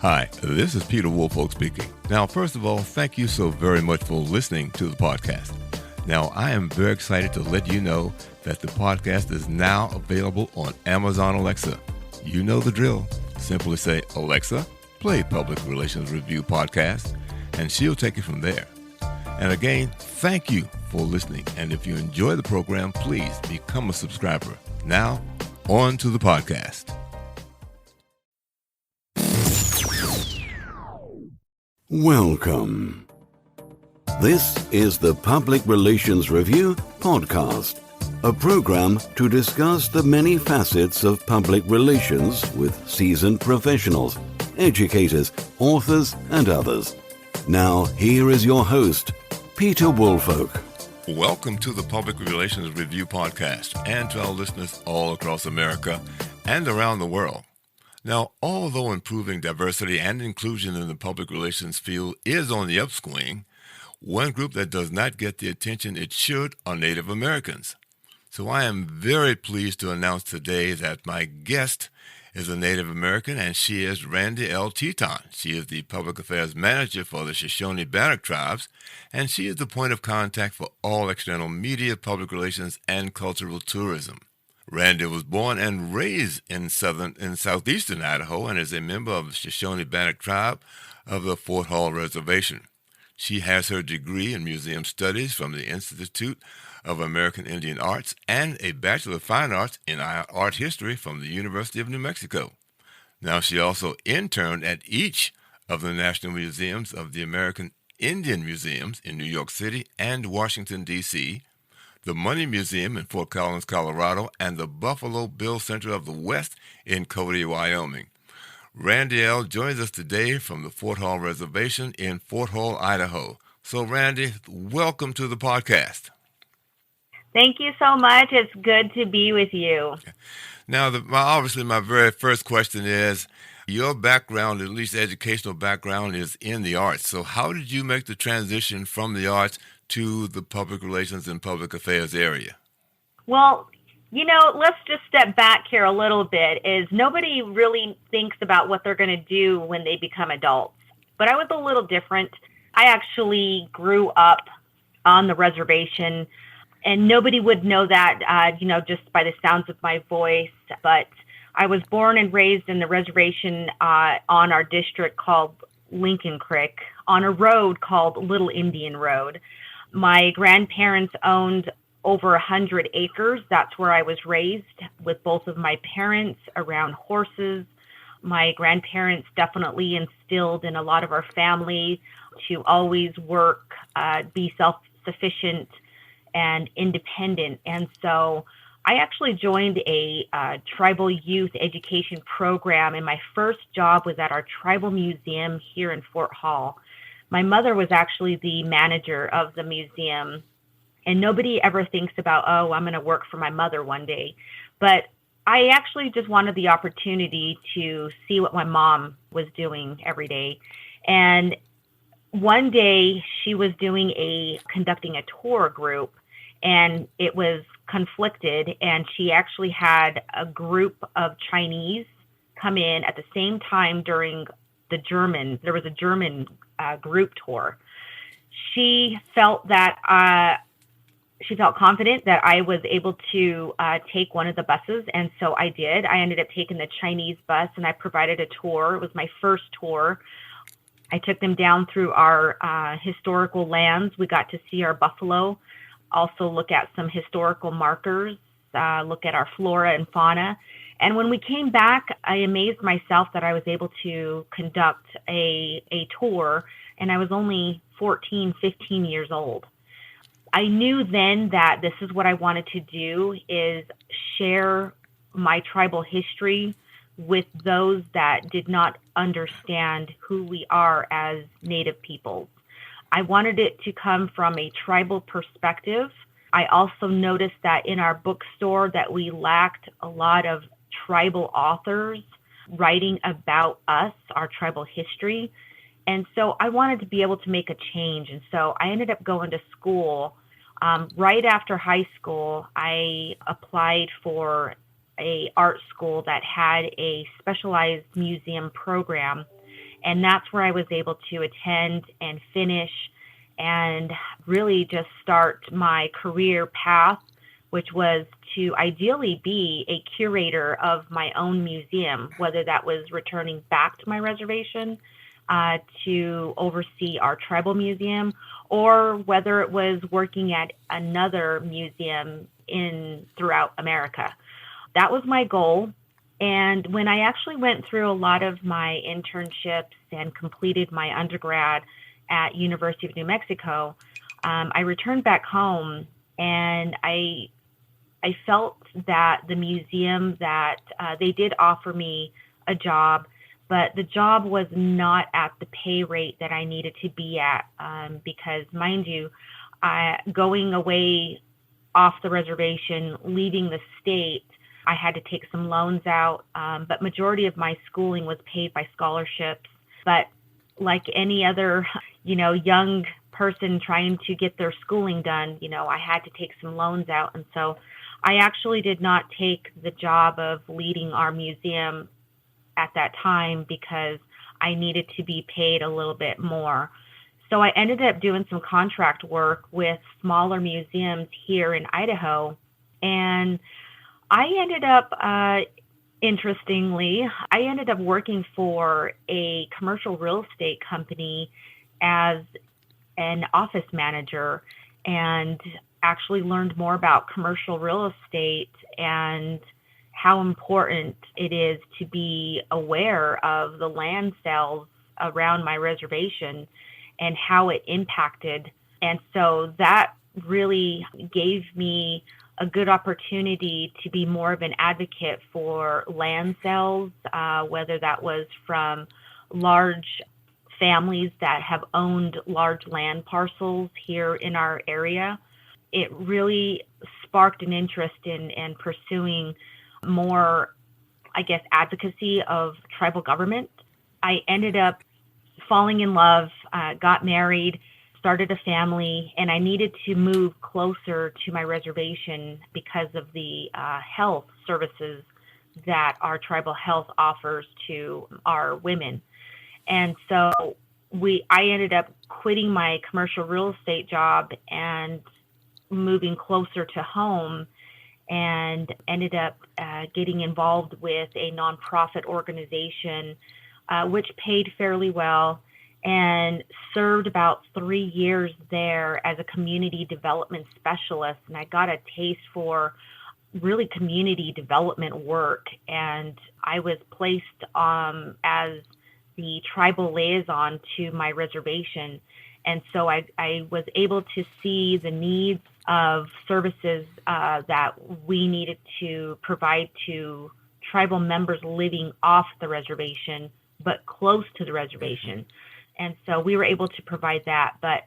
Hi, this is Peter Woolfolk speaking. Now, first of all, thank you so very much for listening to the podcast. Now, I am very excited to let you know that the podcast is now available on Amazon Alexa. You know the drill. Simply say, Alexa, play Public Relations Review Podcast, and she'll take it from there. And again, thank you for listening. And if you enjoy the program, please become a subscriber. Now, on to the podcast. Welcome. This is the Public Relations Review Podcast, a program to discuss the many facets of public relations with seasoned professionals, educators, authors, and others. Now, here is your host, Peter Woolfolk. Welcome to the Public Relations Review Podcast and to our listeners all across America and around the world. Now, although improving diversity and inclusion in the public relations field is on the upswing, one group that does not get the attention it should are Native Americans. So I am very pleased to announce today that my guest is a Native American, and she is Randy'L Teton. She is the Public Affairs Manager for the Shoshone-Bannock tribes, and she is the point of contact for all external media, public relations, and cultural tourism. Randy was born and raised in southeastern Idaho and is a member of the Shoshone-Bannock tribe of the Fort Hall Reservation. She has her degree in museum studies from the Institute of American Indian Arts and a Bachelor of Fine Arts in Art History from the University of New Mexico. Now, she also interned at each of the National Museums of the American Indian Museums in New York City and Washington, D.C., the Money Museum in Fort Collins, Colorado, and the Buffalo Bill Center of the West in Cody, Wyoming. Randy'L joins us today from the Fort Hall Reservation in Fort Hall, Idaho. So, Randy, welcome to the podcast. Thank you so much. It's good to be with you. Now, obviously, my very first question is, your background, at least educational background, is in the arts. So how did you make the transition from the arts to the public relations and public affairs area? Well, let's just step back here a little bit. Is nobody really thinks about what they're going to do when they become adults. But I was a little different. I actually grew up on the reservation, and nobody would know that, just by the sounds of my voice. But I was born and raised in the reservation on our district called Lincoln Creek, on a road called Little Indian Road. My grandparents owned over 100 acres. That's where I was raised with both of my parents around horses. My grandparents definitely instilled in a lot of our family to always work, be self-sufficient and independent. And so I actually joined a tribal youth education program, and my first job was at our tribal museum here in Fort Hall. My mother was actually the manager of the museum, and nobody ever thinks about, I'm going to work for my mother one day. But I actually just wanted the opportunity to see what my mom was doing every day. And one day she was conducting a tour group, and it was conflicted, and she actually had a group of Chinese come in at the same time during there was a German group tour. She felt confident that I was able to take one of the buses, and so I did. I ended up taking the Chinese bus, and I provided a tour. It was my first tour. I took them down through our historical lands. We got to see our buffalo, also look at some historical markers, look at our flora and fauna. And when we came back, I amazed myself that I was able to conduct a tour, and I was only 14, 15 years old. I knew then that this is what I wanted to do, is share my tribal history with those that did not understand who we are as Native peoples. I wanted it to come from a tribal perspective. I also noticed that in our bookstore that we lacked a lot of tribal authors writing about us, our tribal history. And so I wanted to be able to make a change. And so I ended up going to school. Right after high school, I applied for a art school that had a specialized museum program. And that's where I was able to attend and finish and really just start my career path, which was to ideally be a curator of my own museum, whether that was returning back to my reservation to oversee our tribal museum, or whether it was working at another museum throughout America. That was my goal. And when I actually went through a lot of my internships and completed my undergrad at University of New Mexico, I returned back home, and I felt that the museum that they did offer me a job, but the job was not at the pay rate that I needed to be at, because, mind you, going away off the reservation, leaving the state, I had to take some loans out, but majority of my schooling was paid by scholarships. But like any other, young person trying to get their schooling done, I had to take some loans out. And so I actually did not take the job of leading our museum at that time because I needed to be paid a little bit more. So I ended up doing some contract work with smaller museums here in Idaho. And I ended up, interestingly, working for a commercial real estate company as an office manager, and actually learned more about commercial real estate and how important it is to be aware of the land sales around my reservation and how it impacted. And so that really gave me a good opportunity to be more of an advocate for land sales, whether that was from large families that have owned large land parcels here in our area. It really sparked an interest in pursuing more, advocacy of tribal government. I ended up falling in love, got married, started a family, and I needed to move closer to my reservation because of the health services that our tribal health offers to our women. And so I ended up quitting my commercial real estate job and moving closer to home, and ended up getting involved with a nonprofit organization, which paid fairly well, and served about 3 years there as a community development specialist. And I got a taste for really community development work. And I was placed as the tribal liaison to my reservation. And so I was able to see the needs of services that we needed to provide to tribal members living off the reservation, but close to the reservation. And so we were able to provide that. But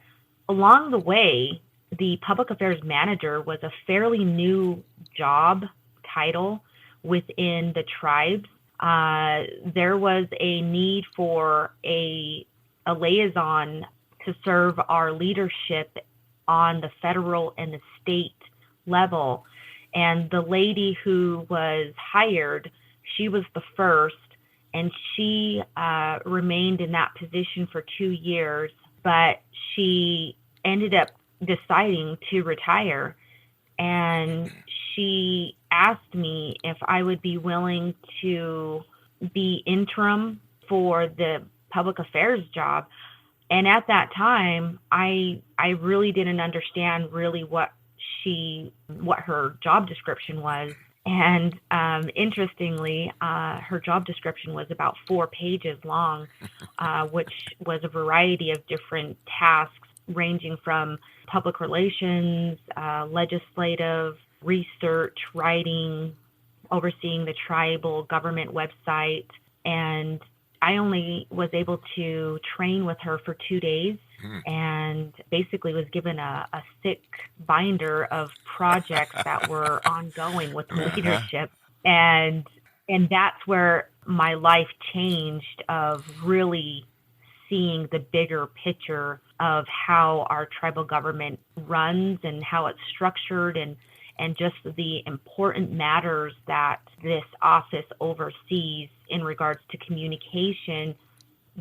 along the way, the public affairs manager was a fairly new job title within the tribes. There was a need for a liaison to serve our leadership on the federal and the state level. And the lady who was hired, she was the first, and she remained in that position for 2 years, but she ended up deciding to retire. And she asked me if I would be willing to be interim for the public affairs job. And at that time, I really didn't understand really what her job description was. And interestingly, her job description was about 4 pages long, which was a variety of different tasks ranging from public relations, legislative, research, writing, overseeing the tribal government website. And I only was able to train with her for 2 days, and basically was given a thick binder of projects that were ongoing with the leadership. And that's where my life changed, of really seeing the bigger picture of how our tribal government runs and how it's structured, and just the important matters that this office oversees in regards to communication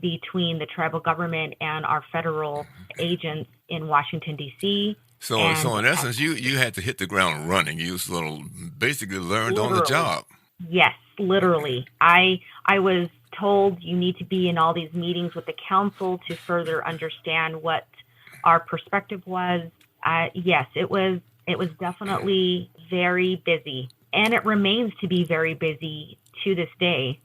between the tribal government and our federal agents in Washington, D.C. So in essence, you had to hit the ground running. You sort of basically learned on the Literally. job. Yes, literally. I was told you need to be in all these meetings with the council to further understand what our perspective was. Yes, it was definitely very busy, and it remains to be very busy to this day.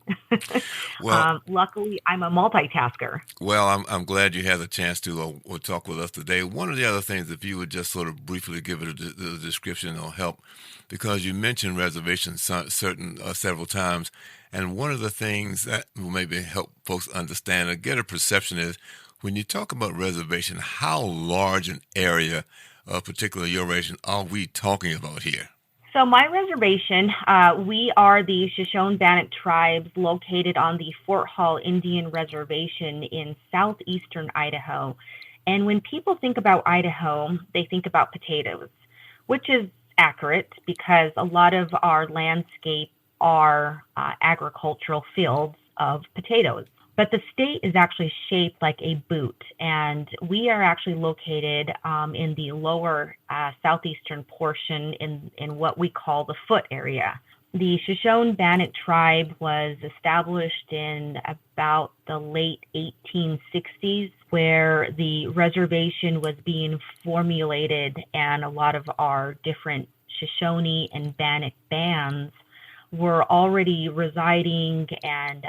Well, luckily, I'm a multitasker. well, I'm glad you had the chance to talk with us today. One of the other things, if you would just sort of briefly give it a description, it'll help, because you mentioned reservations several times, and one of the things that will maybe help folks understand or get a perception is when you talk about reservation, how large an area, particularly your region, are we talking about here? So my reservation, we are the Shoshone-Bannock tribes located on the Fort Hall Indian Reservation in southeastern Idaho. And when people think about Idaho, they think about potatoes, which is accurate because a lot of our landscape are agricultural fields of potatoes. But the state is actually shaped like a boot, and we are actually located in the lower southeastern portion in what we call the foot area. The Shoshone-Bannock tribe was established in about the late 1860s, where the reservation was being formulated, and a lot of our different Shoshone and Bannock bands were already residing and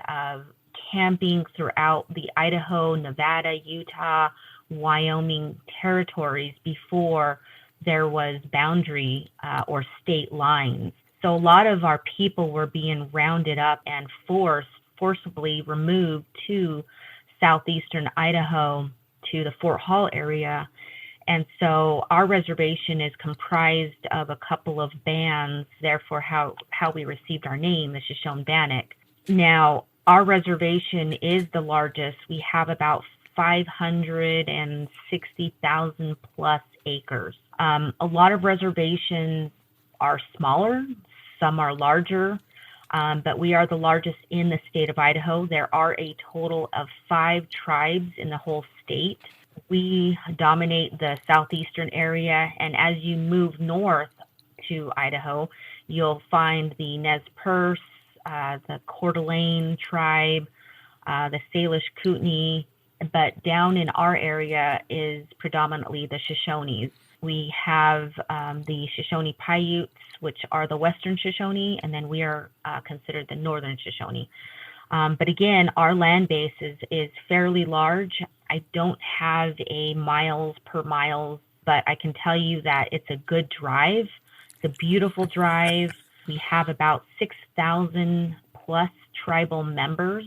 camping throughout the Idaho, Nevada, Utah, Wyoming territories before there was boundary or state lines. So a lot of our people were being rounded up and forcibly removed to southeastern Idaho to the Fort Hall area. And so our reservation is comprised of a couple of bands, therefore how we received our name, the Shoshone-Bannock. Now, our reservation is the largest. We have about 560,000 plus acres. A lot of reservations are smaller, some are larger, but we are the largest in the state of Idaho. There are a total of 5 tribes in the whole state. We dominate the southeastern area, and as you move north to Idaho, you'll find the Nez Perce, the Coeur d'Alene tribe, the Salish Kootenai, but down in our area is predominantly the Shoshones. We have the Shoshone Paiutes, which are the Western Shoshone, and then we are considered the Northern Shoshone. But again, our land base is fairly large. I don't have a miles per miles, but I can tell you that it's a good drive. It's a beautiful drive. We have about 6,000 plus tribal members.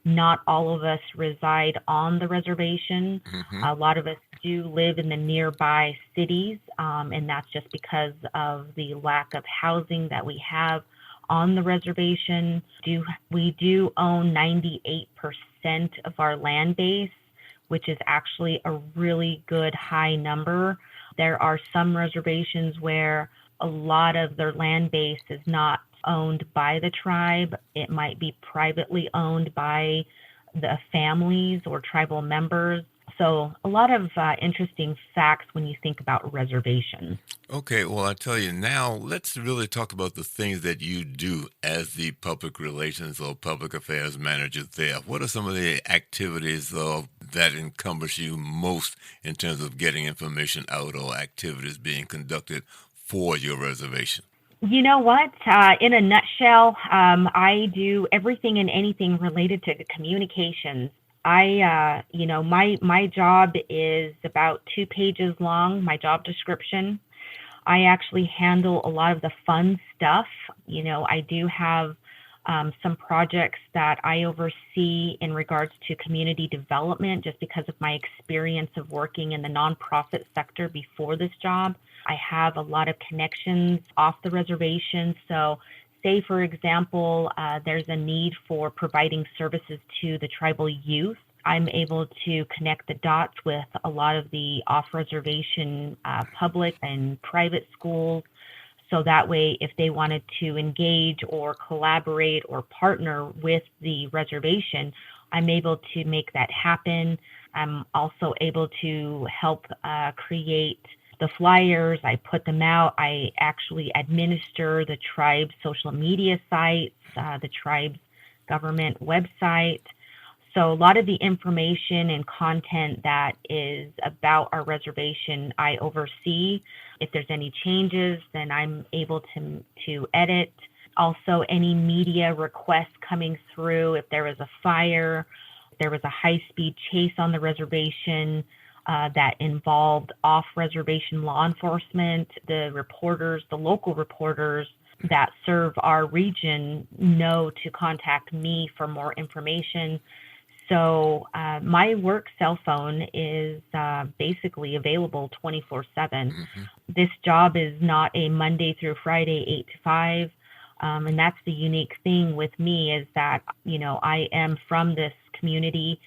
Not all of us reside on the reservation. Mm-hmm. A lot of us do live in the nearby cities, and that's just because of the lack of housing that we have on the reservation. We do own 98% of our land base, which is actually a really good high number. There are some reservations where a lot of their land base is not owned by the tribe. It might be privately owned by the families or tribal members. So a lot of interesting facts when you think about reservations. Okay, well, I tell you now, let's really talk about the things that you do as the public relations or public affairs manager there. What are some of the activities that encompass you most in terms of getting information out or activities being conducted for your reservation? You know what? In a nutshell, I do everything and anything related to communications. My job is about 2 pages long, my job description. I actually handle a lot of the fun stuff. I do have some projects that I oversee in regards to community development just because of my experience of working in the nonprofit sector before this job. I have a lot of connections off the reservation. So say, for example, there's a need for providing services to the tribal youth. I'm able to connect the dots with a lot of the off-reservation public and private schools. So that way, if they wanted to engage or collaborate or partner with the reservation, I'm able to make that happen. I'm also able to help create the flyers. I put them out. I actually administer the tribe's social media sites, the tribe's government website. So a lot of the information and content that is about our reservation, I oversee. If there's any changes, then I'm able to edit. Also, any media requests coming through, if there was a fire, there was a high-speed chase on the reservation that involved off-reservation law enforcement, the reporters, the local reporters that serve our region know to contact me for more information. So my work cell phone is basically available 24/7. Mm-hmm. This job is not a Monday through Friday, 8 to 5. And that's the unique thing with me is that, I am from this community.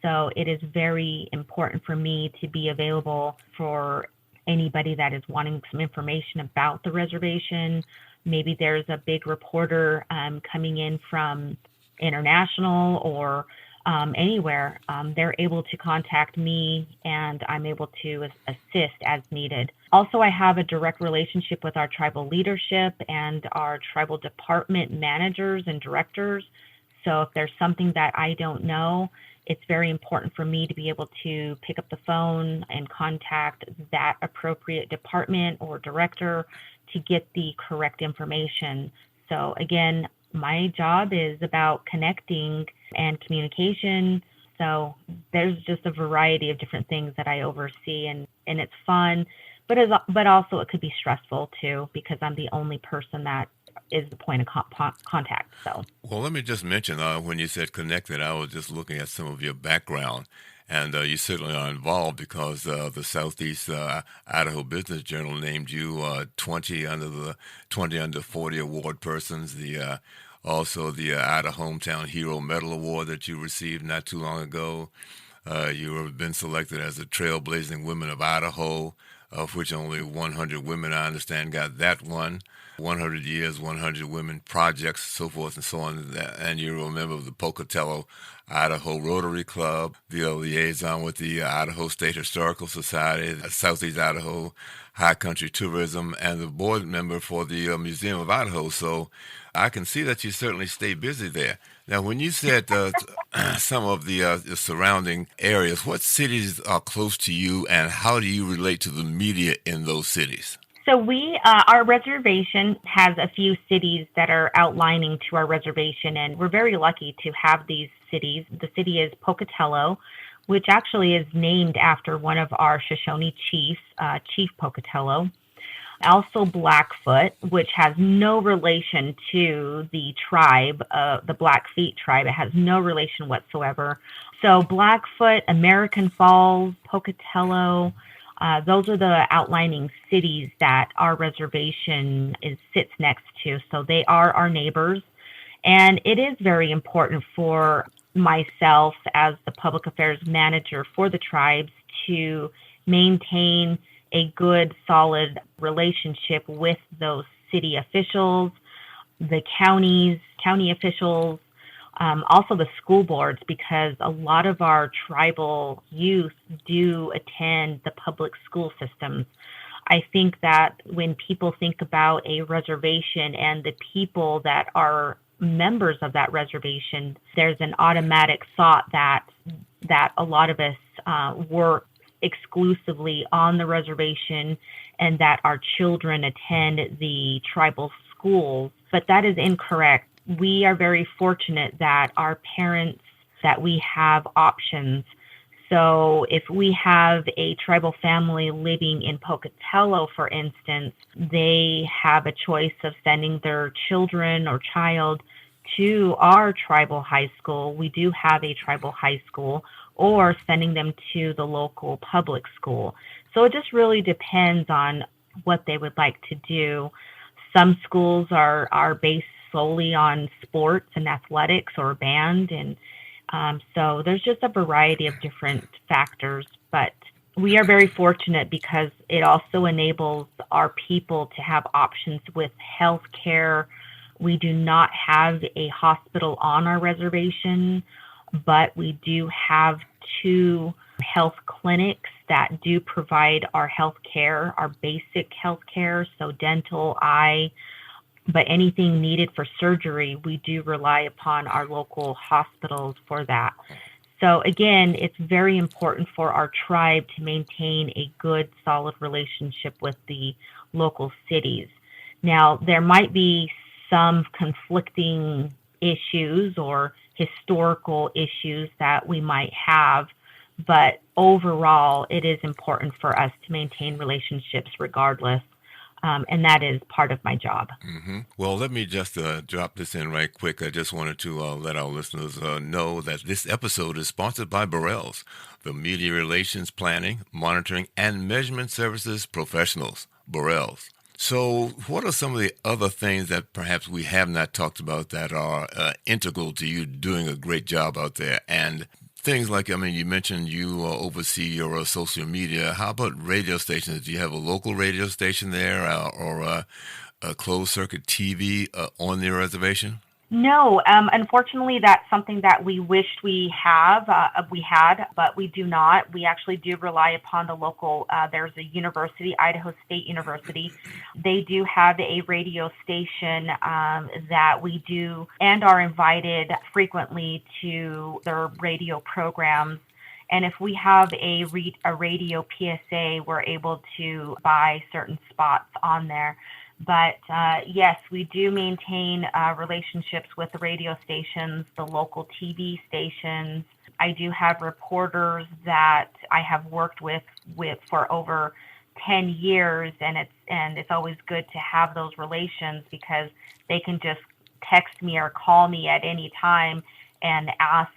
So it is very important for me to be available for anybody that is wanting some information about the reservation. Maybe there's a big reporter coming in from international or anywhere. They're able to contact me and I'm able to assist as needed. Also, I have a direct relationship with our tribal leadership and our tribal department managers and directors. So if there's something that I don't know, it's very important for me to be able to pick up the phone and contact that appropriate department or director to get the correct information. So again, my job is about connecting and communication. So there's just a variety of different things that I oversee, and it's fun, but also it could be stressful too because I'm the only person that is the point of contact. So, well, let me just mention when you said connected, I was just looking at some of your background, and you certainly are involved because the Southeast Idaho Business Journal named you 20 under the 20 under 40 award persons. Also the Idaho Hometown Hero Medal Award that you received not too long ago. You have been selected as the Trailblazing Women of Idaho, of which only 100 women, I understand, got that one. 100 Years, 100 Women Projects, so forth and so on. And you're a member of the Pocatello, Idaho Rotary Club, the liaison with the Idaho State Historical Society, Southeast Idaho High Country Tourism, and the board member for the Museum of Idaho. So I can see that you certainly stay busy there. Now, when you said some of the surrounding areas, what cities are close to you, and how do you relate to the media in those cities? So our reservation has a few cities that are outlining to our reservation, and we're very lucky to have these cities. The city is Pocatello, which actually is named after one of our Shoshone chiefs, Chief Pocatello. Also Blackfoot, which has no relation to the tribe, the Blackfeet tribe. It has no relation whatsoever. So Blackfoot, American Falls, Pocatello, those are the outlining cities that our reservation sits next to. So they are our neighbors. And it is very important for myself as the public affairs manager for the tribes to maintain a good, solid relationship with those city officials, the county officials, also the school boards, because a lot of our tribal youth do attend the public school systems. I think that when people think about a reservation and the people that are members of that reservation, there's an automatic thought that a lot of us work exclusively on the reservation and that our children attend the tribal schools, but that is incorrect. We are very fortunate that our parents, that we have options. So if we have a tribal family living in Pocatello, for instance, they have a choice of sending their children or child to our tribal high school. We do have a tribal high school, or sending them to the local public school. So it just really depends on what they would like to do. Some schools are based solely on sports and athletics or band, and so there's just a variety of different factors. But we are very fortunate because it also enables our people to have options with health care. We do not have a hospital on our reservation. but we do have 2 health clinics that do provide our health care, our basic health care, so dental, eye, but anything needed for surgery, we do rely upon our local hospitals for that. So again, it's very important for our tribe to maintain a good, solid relationship with the local cities. Now, there might be some conflicting issues or historical issues that we might have, but overall, it is important for us to maintain relationships regardless. And that is part of my job. Well, let me just drop this in right quick. I just wanted to let our listeners know that this episode is sponsored by Burelles, the Media Relations Planning, Monitoring, and Measurement Services Professionals, Burelles. So what are some of the other things that perhaps we have not talked about that are integral to you doing a great job out there? And things like, I mean, you mentioned you oversee your social media. How about radio stations? Do you have a local radio station there or a closed circuit TV on the reservation? No, unfortunately, that's something that we wished we had, but we do not. We actually do rely upon the local, there's a university, Idaho State University. They do have a radio station that we do and are invited frequently to their radio programs. And if we have a radio PSA, we're able to buy certain spots on there. But yes, we do maintain relationships with the radio stations, the local TV stations. I do have reporters that I have worked with for over 10 years, and it's always good to have those relations because they can just text me or call me at any time and ask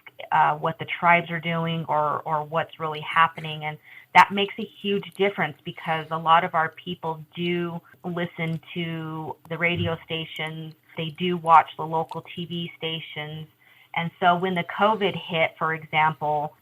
what the tribes are doing or what's really happening. And that makes a huge difference because a lot of our people do listen to the radio stations. They do watch the local TV stations. And so when the COVID hit, for example,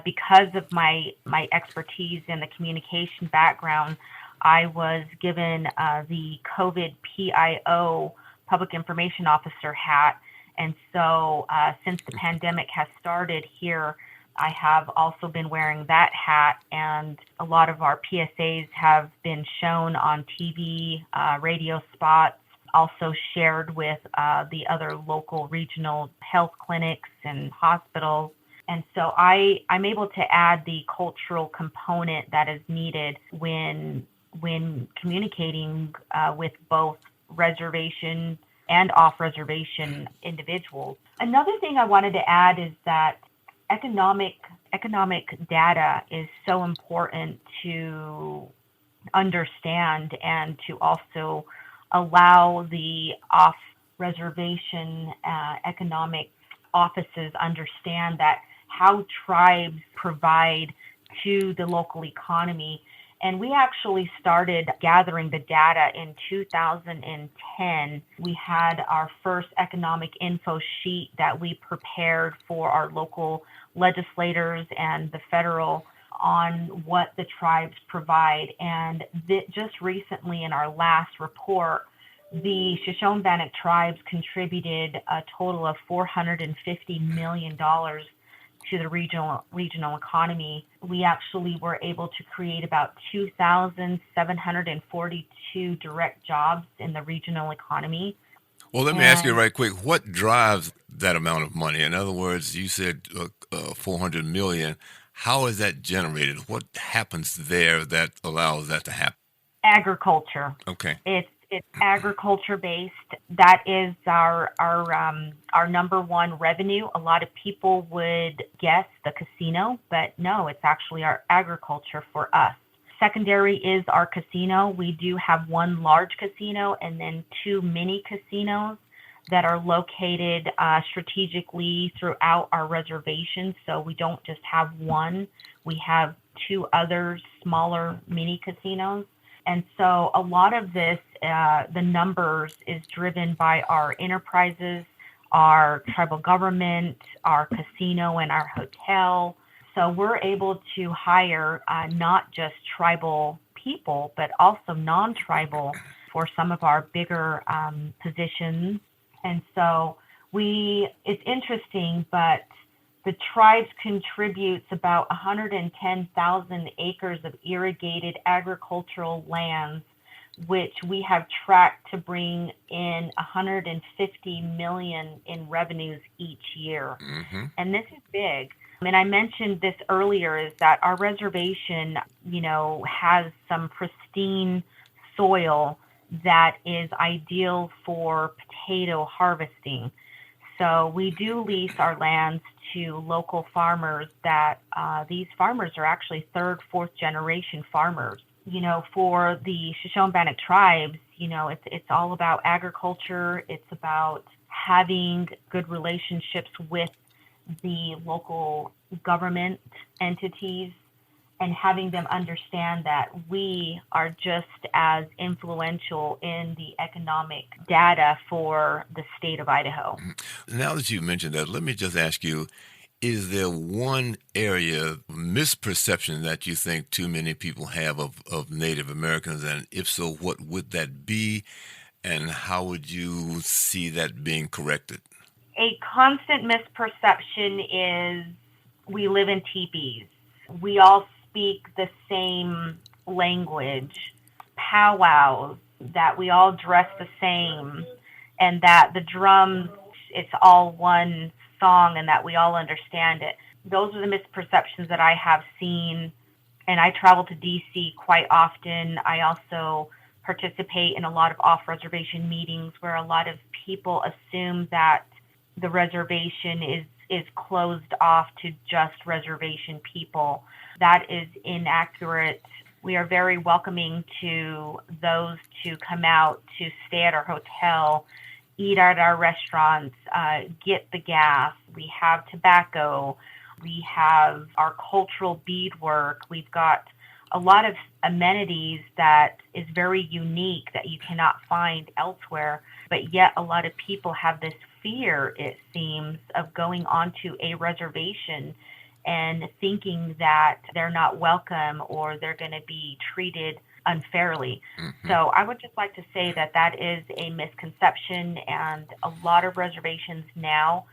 because of my expertise in the communication background, I was given the COVID PIO, Public Information Officer hat. And so since the pandemic has started here, I have also been wearing that hat, and a lot of our PSAs have been shown on TV, radio spots, also shared with the other local regional health clinics and hospitals. And so I'm able to add the cultural component that is needed when communicating with both reservation and off-reservation individuals. Another thing I wanted to add is that economic data is so important to understand and to also allow the off-reservation economic offices understand that how tribes provide to the local economy. And we actually started gathering the data in 2010. We had our first economic info sheet that we prepared for our local legislators and the federal on what the tribes provide. And just recently in our last report, the Shoshone-Bannock tribes contributed a total of $450 million to the regional economy. We actually were able to create about 2,742 direct jobs in the regional economy. Well, let me ask you right quick, what drives that amount of money? In other words, you said 400 million. How is that generated? What happens there that allows that to happen? Agriculture. Okay. It's agriculture based. That is our number one revenue. A lot of people would guess the casino, but no, it's actually our agriculture for us. Secondary is our casino. We do have one large casino and then 2 mini casinos that are located strategically throughout our reservation. So we don't just have one. We have 2 other smaller mini casinos. And so a lot of this, the numbers is driven by our enterprises, our tribal government, our casino, and our hotel. So we're able to hire not just tribal people, but also non-tribal for some of our bigger positions. And so it's interesting, but The tribes contributes about 110,000 acres of irrigated agricultural lands, which we have tracked to bring in 150 million in revenues each year. Mm-hmm. And this is big. And I mentioned this earlier, is that our reservation, has some pristine soil that is ideal for potato harvesting. So we do lease our lands to local farmers that these farmers are actually third, fourth generation farmers. For the Shoshone-Bannock tribes, it's all about agriculture. It's about having good relationships with the local government entities and having them understand that we are just as influential in the economic data for the state of Idaho. Now that you mentioned that, let me just ask you, is there one area, misperception that you think too many people have of Native Americans? And if so, what would that be? And how would you see that being corrected? A constant misperception is we live in teepees. We all speak the same language, powwows, that we all dress the same, and that the drums, it's all one song and that we all understand it. Those are the misperceptions that I have seen, and I travel to DC quite often. I also participate in a lot of off-reservation meetings where a lot of people assume that the reservation is closed off to just reservation people. That is inaccurate. We are very welcoming to those to come out to stay at our hotel, eat at our restaurants, get the gas. We have tobacco. We have our cultural beadwork. We've got a lot of amenities that is very unique that you cannot find elsewhere. But yet a lot of people have this fear, it seems, of going onto a reservation and thinking that they're not welcome or they're going to be treated unfairly. Mm-hmm. So I would just like to say that is a misconception, and a lot of reservations now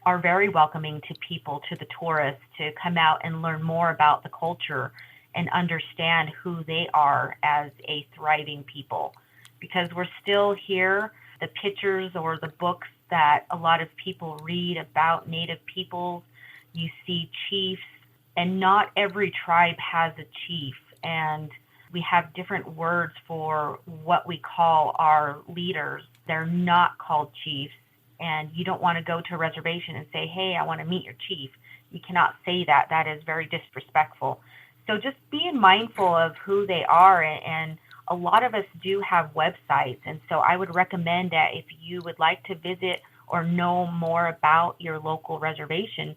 are very welcoming to people, to the tourists, to come out and learn more about the culture and understand who they are as a thriving people. Because we're still here, the pictures or the books that a lot of people read about Native peoples, you see chiefs, and not every tribe has a chief. And we have different words for what we call our leaders. They're not called chiefs. And you don't want to go to a reservation and say, hey, I want to meet your chief. You cannot say that. That is very disrespectful. So just being mindful of who they are, and a lot of us do have websites. And so I would recommend that if you would like to visit or know more about your local reservation,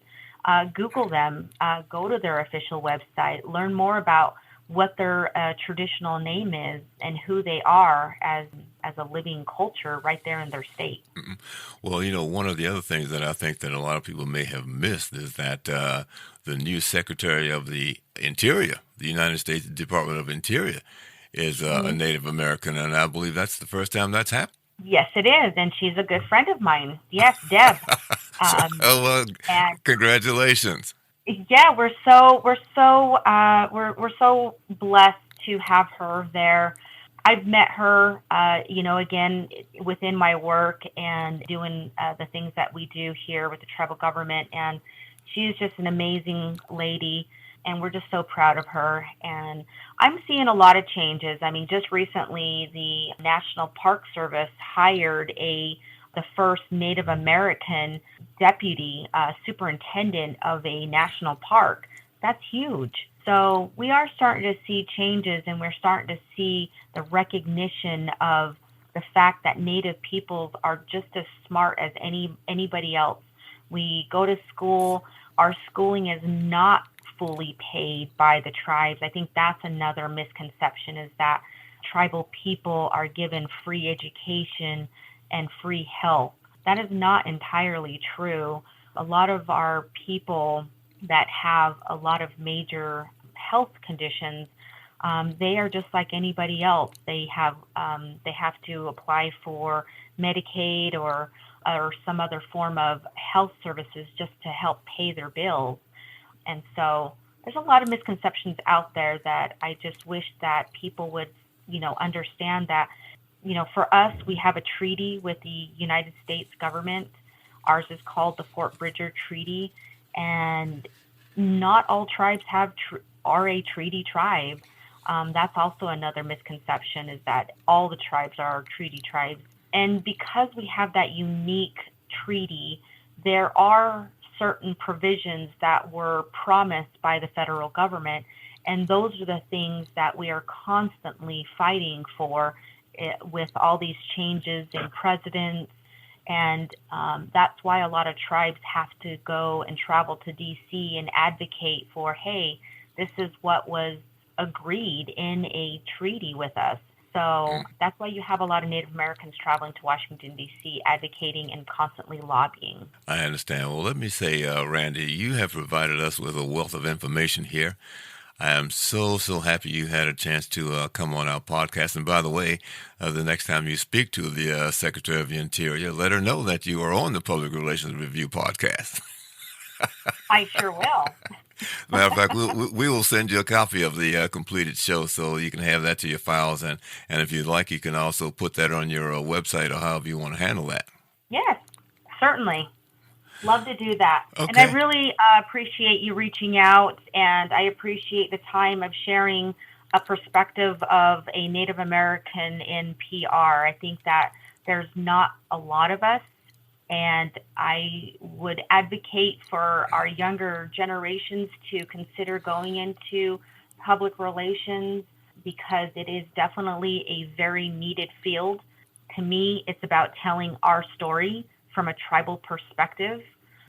Google them, go to their official website, learn more about what their traditional name is and who they are as a living culture right there in their state. Mm-hmm. Well, one of the other things that I think that a lot of people may have missed is that the new Secretary of the Interior, the United States Department of Interior, is a Native American, and I believe that's the first time that's happened. Yes, it is, and she's a good friend of mine. Yes, Deb. Congratulations. Yeah, we're so blessed to have her there. I've met her, again, within my work and doing the things that we do here with the tribal government, and she's just an amazing lady, and we're just so proud of her. And I'm seeing a lot of changes. I mean, just recently, the National Park Service hired the first Native American deputy superintendent of a national park. That's huge. So we are starting to see changes, and we're starting to see the recognition of the fact that Native peoples are just as smart as anybody else. We go to school. Our schooling is not fully paid by the tribes. I think that's another misconception, is that tribal people are given free education and free health. That is not entirely true. A lot of our people that have a lot of major health conditions, they are just like anybody else. They have to apply for Medicaid or or some other form of health services just to help pay their bills. And so there's a lot of misconceptions out there that I just wish that people would, understand that, for us, we have a treaty with the United States government. Ours is called the Fort Bridger Treaty, and not all tribes are a treaty tribe. That's also another misconception, is that all the tribes are treaty tribes. And because we have that unique treaty, there are certain provisions that were promised by the federal government, and those are the things that we are constantly fighting for with all these changes in presidents. And that's why a lot of tribes have to go and travel to D.C. and advocate for, hey, this is what was agreed in a treaty with us. So that's why you have a lot of Native Americans traveling to Washington, D.C., advocating and constantly lobbying. I understand. Well, let me say, Randy, you have provided us with a wealth of information here. I am so happy you had a chance to come on our podcast. And by the way, the next time you speak to the Secretary of the Interior, let her know that you are on the Public Relations Review podcast. I sure will. Matter of fact, we will send you a copy of the completed show so you can have that to your files. And if you'd like, you can also put that on your website or however you want to handle that. Yes, certainly. Love to do that. Okay. And I really appreciate you reaching out, and I appreciate the time of sharing a perspective of a Native American in PR. I think that there's not a lot of us, and I would advocate for our younger generations to consider going into public relations, because it is definitely a very needed field. To me, it's about telling our story from a tribal perspective,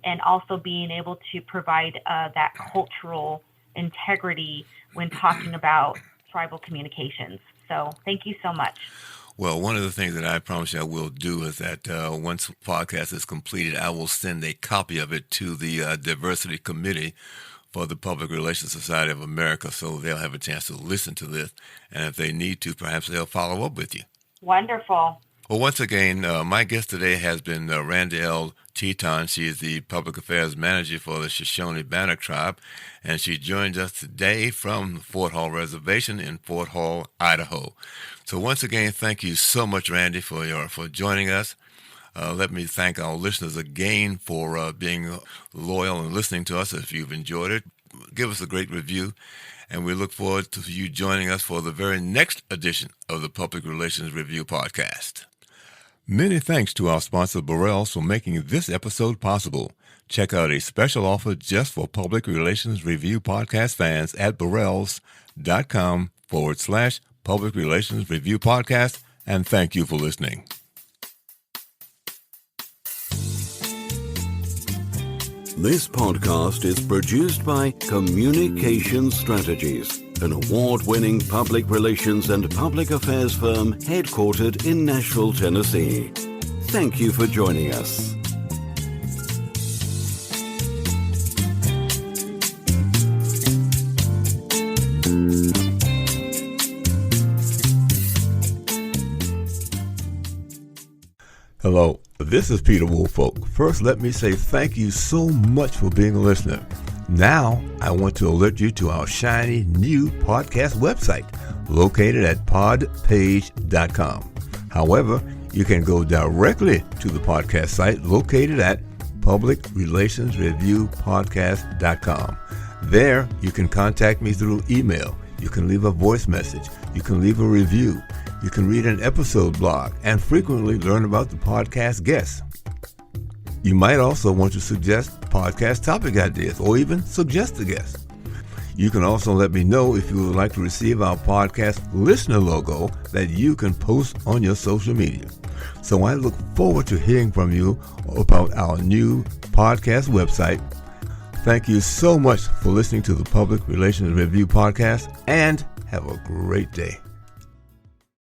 and also being able to provide that cultural integrity when talking about tribal communications. So thank you so much. Well, one of the things that I promise you I will do is that once the podcast is completed, I will send a copy of it to the Diversity Committee for the Public Relations Society of America, so they'll have a chance to listen to this. And if they need to, perhaps they'll follow up with you. Wonderful. Well, once again, my guest today has been Randy'L Teton. She is the Public Affairs Manager for the Shoshone-Bannock tribe, and she joins us today from the Fort Hall Reservation in Fort Hall, Idaho. So once again, thank you so much, Randy, for joining us. Let me thank our listeners again for being loyal and listening to us. If you've enjoyed it, give us a great review. And we look forward to you joining us for the very next edition of the Public Relations Review podcast. Many thanks to our sponsor, Burelles, for making this episode possible. Check out a special offer just for Public Relations Review podcast fans at Burelles.com/Public Relations Review podcast. And thank you for listening. This podcast is produced by Communication Strategies, an award-winning public relations and public affairs firm headquartered in Nashville, Tennessee. Thank you for joining us. Hello, this is Peter Woolfolk. First, let me say thank you so much for being a listener. Now, I want to alert you to our shiny new podcast website located at podpage.com. However, you can go directly to the podcast site located at publicrelationsreviewpodcast.com. There, you can contact me through email. You can leave a voice message. You can leave a review. You can read an episode blog and frequently learn about the podcast guests. You might also want to suggest podcast topic ideas or even suggest a guest. You can also let me know if you would like to receive our podcast listener logo that you can post on your social media. So I look forward to hearing from you about our new podcast website. Thank you so much for listening to the Public Relations Review podcast, and have a great day.